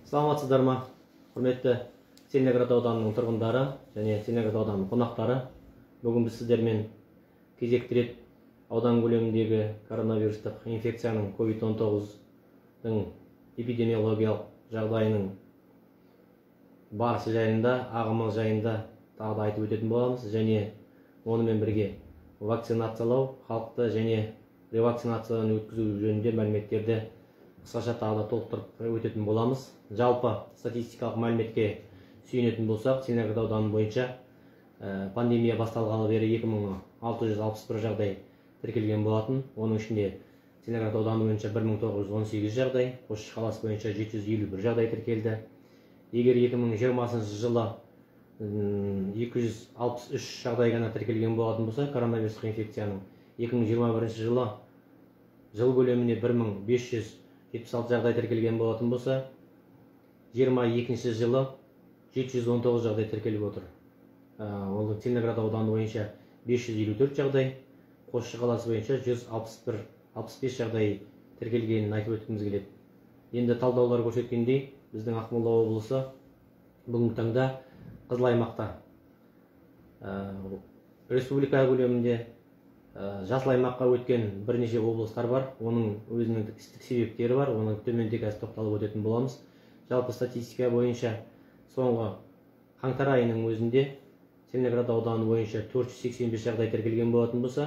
Саламатсыздар ма, құрметті Целиноград ауданының тұрғындары және Целиноград ауданының қонақтары. Бүгін біз сіздермен кезекті рет аудан көлеміндегі коронавирустық инфекцияның COVID-19-ның эпидемиологиялық жағдайының барысы жайында, ағымы жайында тағы да айтып өтетін боламыз, және онымен бірге вакцинациялау, халықты және ревакцинацияны өткізу жөнінде мәліметтерді қысқаша тағы да толықтырып өтетін боламыз. Жалпы статистикалық мәліметке сүйенетін болсақ, Целиноград ауданы бойынша пандемия басталғалы бері 2661 жағдай тіркелген болатын. Оның ішінде Целиноград ауданы бойынша 1918 жағдай, Қосшы қаласы бойынша 751 жағдай тіркелді. Егер 2020 жылы 263 жағдай ғана тіркелген болатын болса, коронавирус инфекцияның 2021 жылы жыл көлеміне 1576 жағдай тіркелген болатын болса, 22 жылы 719 жағдай тіркеліп отыр. Ол Целиноград ауданы бойынша 554 жағдай, Қосшы қаласы бойынша 165 жағдай тіркелгенін айтып өткіміз келеді. Енді талдаулар көрсеткендей, біздің Ақмола облысы бүгінгі таңда қызыл аймақта. Республика көлемінде жасыл аймаққа өткен бірнеше облыстар бар, оның өзінің істік себептері бар, оның төменде қазір тоқталып өтетін боламыз. Жалпы статистика бойынша соңғы қаңтар айының өзінде Целиноград ауданы бойынша 485 жағдай тіркелген болатын болса,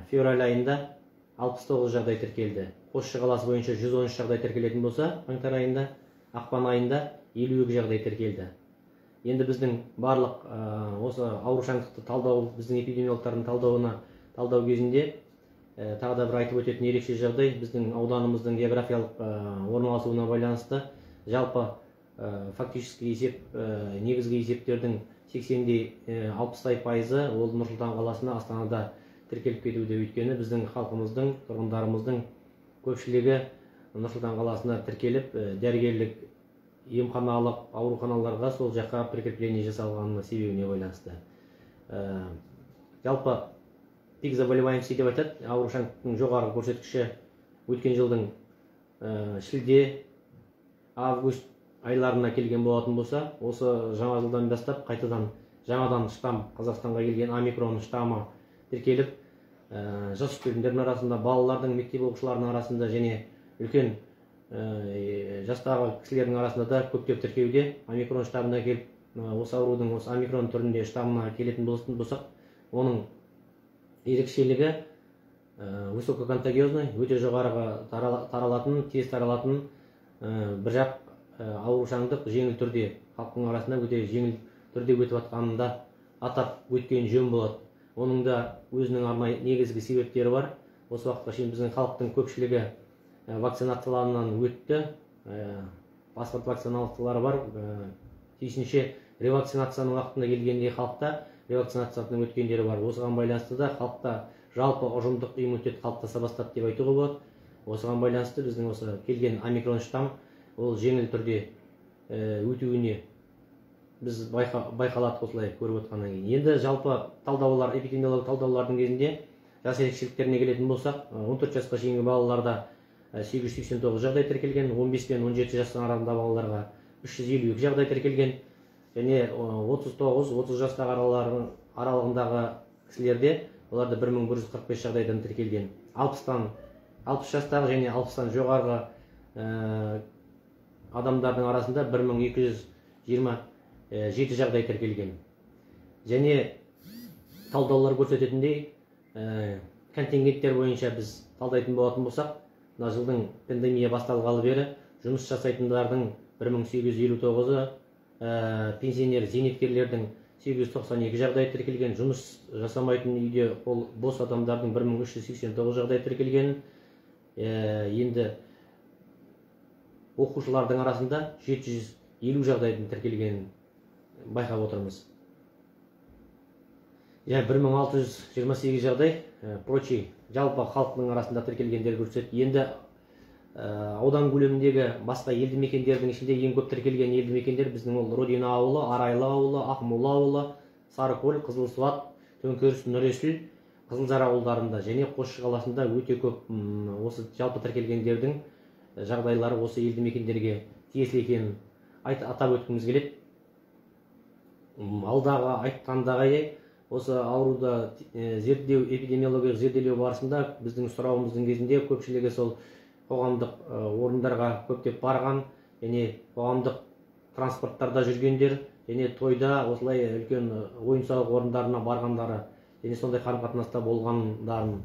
февраль айында 69 жағдай тіркелді. Қосшы қаласы бойынша 113 жағдай тіркелетін болса, қаңтар айында, ақпан айында 52 жағдай тіркелді. Енді біздің барлық осы аурушаңдықты талдау, біздің эпидемиологтардың талдау кезінде тағы да бір айтып өтетін ерекше жағдай, біздің ауданымыздың географиялық орналасуына байланысты жалпы фактически есеп, негізгі есептердің 80-60% ол Нұр-Сұлтан қаласына, Астанада тіркеліп кетуде. Өйткені біздің халқымыздың, тұрғындарымыздың көпшілігі Нұр-Сұлтан қаласына тіркеліп, дәрігерлік емханалық ауруханаларға сол жаққа прикрепление жасалғанына себебіне байланысты. Жалпы пик заболеваемости деп айтады, аурушаңдықтың жоғары көрсеткіші өткен жылдың шілде, август айларына келген болатын болса, осы жаңа жылдан бастап қайтадан жаңадан штамм, Қазақстанға келген омикрон штаммы тіркеліп, жасөспірімдердің арасында, балалардың, мектеп оқушыларының арасында және үлкен жастағы кісілердің арасында да көптеп тіркеуде. Омикрон штаммына келіп, осы аурудың осы омикрон түрінде штаммына келетін болсақ, оның ерекшелігі высококонтагиозный, өте жоғарыға таралатын, тез таралатын бір жақ аурушаңдық жеңіл түрде, халықтың арасында өте жеңіл түрде өтіп жатқанында атап өткен жөн болады. Оның да өзінің арнайы негізгі себептері бар. Осы уақытқа шейін біздің халықтың көпшілігі вакцинацияларынан өтті, паспорт вакцинациялары бар. Тиісінше ревакцинацияның уақытында келгенде халықта ревакцинацияның өткендері бар. Осыған байланысты да халықта жалпы ұжымдық иммунитет қалыптаса бастады деп айтуға болады. Осыған байланысты біздің осы келген омикрон штамм ол жеңіл түрде өтуіне біз байқалады осылай көріп отқаннан кейін. Енді жалпы талдаулар, эпидемиологиялық талдаулардың кезінде жас ерекшеліктеріне келетін болсақ, 14 жасқа шейінгі балаларда 889 жағдай тіркелген, 15 пен 17 жастың арасында балаларға 352 жағдай тіркелген, және 39-30 жастағы аралығындағы кісілерде оларда 1145 жағдайдан тіркелген. 60 жастағы және 60-тан жоғарғы адамдардың арасында 1227 жағдай тіркелген. Және талдаулар көрсететіндей, контингенттер бойынша біз талдайтын болатын болсақ, мына жылдың пандемия басталғалы бері жұмыс жасайтындардың 1859-ы, пенсионер зейнеткерлердің 892 жағдай тіркелген, жұмыс жасамайтын үйде бос адамдардың 1389 жағдай тіркелген. Енді оқушылардың арасында 750 жағдайдың тіркелгенін байқап отырмыз. 1628 жағдай прочий жалпы халықтың арасында тіркелгендер көрсетті. Енді аудан көлеміндегі басқа елді мекендердің ішінде ең көп тіркелген елді мекендер біздің ол Родина ауылы, Арайлы ауылы, Ақмола ауылы, Сарыкөл, Қызылсуат, Төңкеріс, Нұресіл, Қызылжар ауылдарында және Қосшы қаласында өте көп осы жалпы тіркелгендердің жағдайлары осы елді мекендерге тиесілі екенін атап өткіміз келеді. Алдағы айтқандағыдай осы ауруды зерттеу, эпидемиологиялық зерделеу барысында біздің сұрауымыздың кезінде көпшілігі сол қоғамдық орындарға көптеп барған, және қоғамдық транспорттарда жүргендер, және тойда осылай үлкен ойын-сауық орындарына барғандары, және сондай қарым-қатынаста болғандарын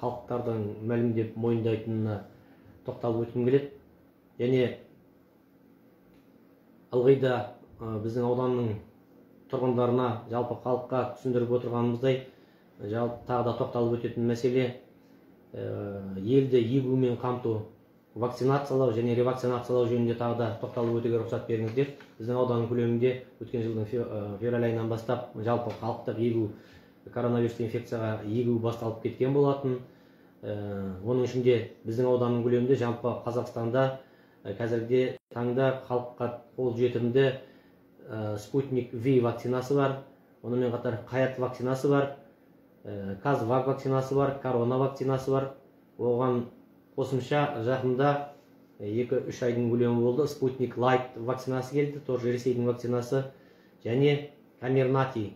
халықтардың мәлімдеп мойындайтынына тоқталып өткім келеді. Және ылғи да біздің ауданның тұрғындарына, жалпы халыққа түсіндіріп отырғанымыздай, тағы да тоқталып өтетін мәселе елді егумен қамту, вакцинациялау және ревакцинациялау жөнінде тағы да тоқталып өтуге рұқсат беріңіздер. Біздің ауданның көлемінде өткен жылдың февраль айынан бастап жалпы халықтық егу, коронавирус инфекцияға егу басталып кеткен болатын. Оның ішінде біздің ауданның көлемінде жалпы Қазақстанда қазіргі таңда халыққа қол жетімді спутник V вакцинасы бар, онымен қатар Қаят вакцинасы бар, Казвак вакцинасы бар, Корона вакцинасы бар. Оған қосымша жақында 2-3 айдың көлемі болды, спутник Light вакцинасы келді, тоже Ресейдің вакцинасы, және Камернати,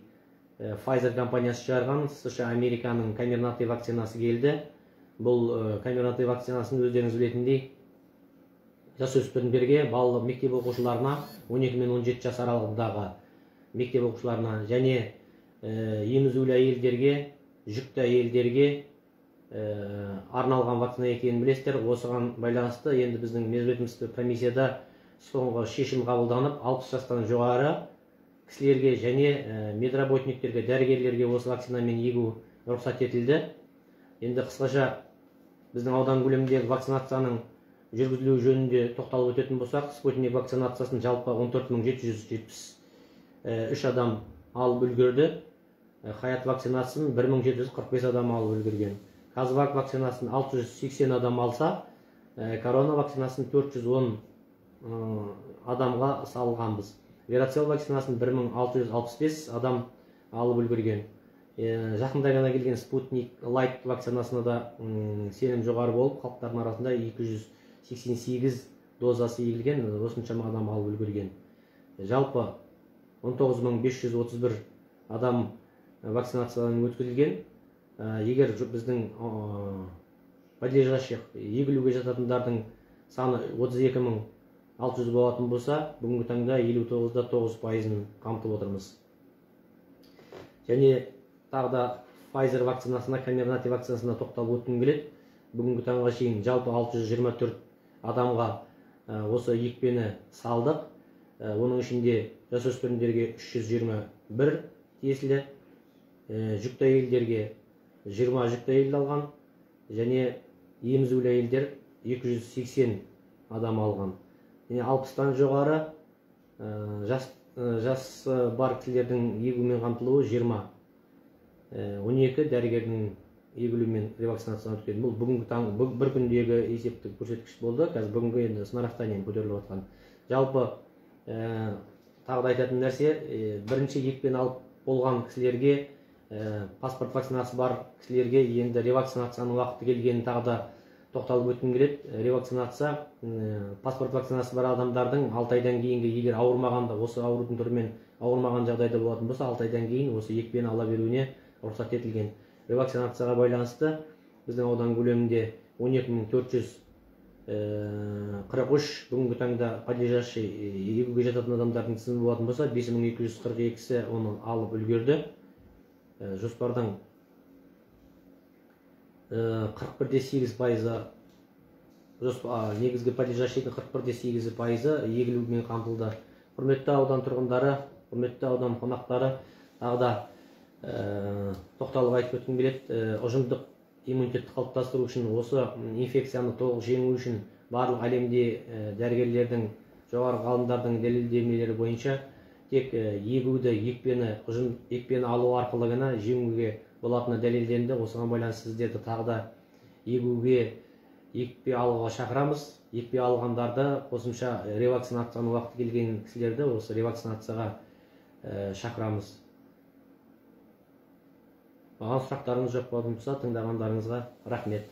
Pfizer компаниясы шығарған США Американың Камернати вакцинасы келді. Бұл Камернати вакцинасын өздеріңіз білетіндей жасөспірімдерге, балалы мектеп оқушыларына, 12 мен 17 жас аралығындағы мектеп оқушыларына, және емізулі әйелдерге, жүкті әйелдерге арналған вакцина екенін білесіздер. Осыған байланысты енді біздің межведомство комиссияда соңғы шешім қабылданып, 60 жастан жоғары кісілерге және медработниктерге, дәрігерлерге осы вакцинамен егу рұқсат етілді. Енді қысқаша біздің аудан көлеміндегі вакцинацияның жүргізілуі жөнінде тоқталып өтетін болсақ, спутник вакцинациясын жалпы 14.773 адам алып үлгерді. Қаят вакцинасын 1745 адам алып үлгерген. Казвак вакцинасын 680 адам алса, корона вакцинасын 410 адамға салғанбыз. Верацел вакцинасын 1665 адам алып үлгерген. Жақында ғана келген спутник Light вакцинасына да сенім жоғары болып, халықтардың арасында 288 дозасы егілген, осыншама адам алып үлгерген. Жалпы 19531 адам вакцинациядан өткізілген. Егер біздің подлежащих егілуге жататындардың саны 32600 болатын болса, бүгінгі таңда 59,9%-ын қамтып отырмыз. Және тағы да Pfizer вакцинасына, Камернати вакцинасына тоқталып өткім келеді. Бүгінгі таңға шейін жалпы 624 адамға осы екпені салдық. Оның ішінде жасөспірімдерге 321 тиесілі, жүкті әйелдерге 20 жүкті әйел алған, және емізулі әйелдер 280 адам алған. 60-тан жоғары жас бар кісілердің егумен қамтылуы 20, 12 дәрігердің егілумен ревакцинациядан өткен. Бұл бүгінгі бір күндегі есептік көрсеткіш болды. Қазір бүгінгі енді с нарастанием көтеріліп жатқан. Жалпы тағы да айтатын нәрсе, бірінші екпені алып болған кісілерге, паспорт вакцинасы бар кісілерге енді ревакцинацияның уақыты келгенін тағы да тоқталып өткім келеді. Ревакцинация, паспорт вакцинасы бар адамдардың 6 айдан кейінгі, егер ауырмағанда, осы аурудың түрімен ауырмаған жағдайда болатын болса, 6 айдан кейін осы екпені ала беруіне рұқсат етілген. Ревакцинацияға байланысты біздің аудан көлемінде 12443 бүгінгі таңда подлежащий егуге жататын адамдардың тізімі болатын болса, 5242-сі оны алып үлгерді. Жоспардың 41,8%, негізгі подлежащийдің 41,8% егілумен қамтылды. Құрметті аудан тұрғындары, құрметті аудан қонақтары, тағы да тоқталып айтып өткім келеді. Ұжымдық иммунитетті қалыптастыру үшін, осы инфекцияны толық жеңу үшін барлық әлемде дәрігерлердің, жоғары ғалымдардың дәлелдемелері бойынша тек егуді, екпені алу арқылы ғана жеңуге болатыны дәлелденді. Осыған байланысты сіздерді тағы да егуге, екпе алуға шақырамыз. Екпе алғандарды, қосымша ревакцинацияның уақыты келген кісілерді осы ревакцинацияға шақырамыз. Маған сұрақтарыңыз жоқ болатын болса, тыңдағандарыңызға рахмет.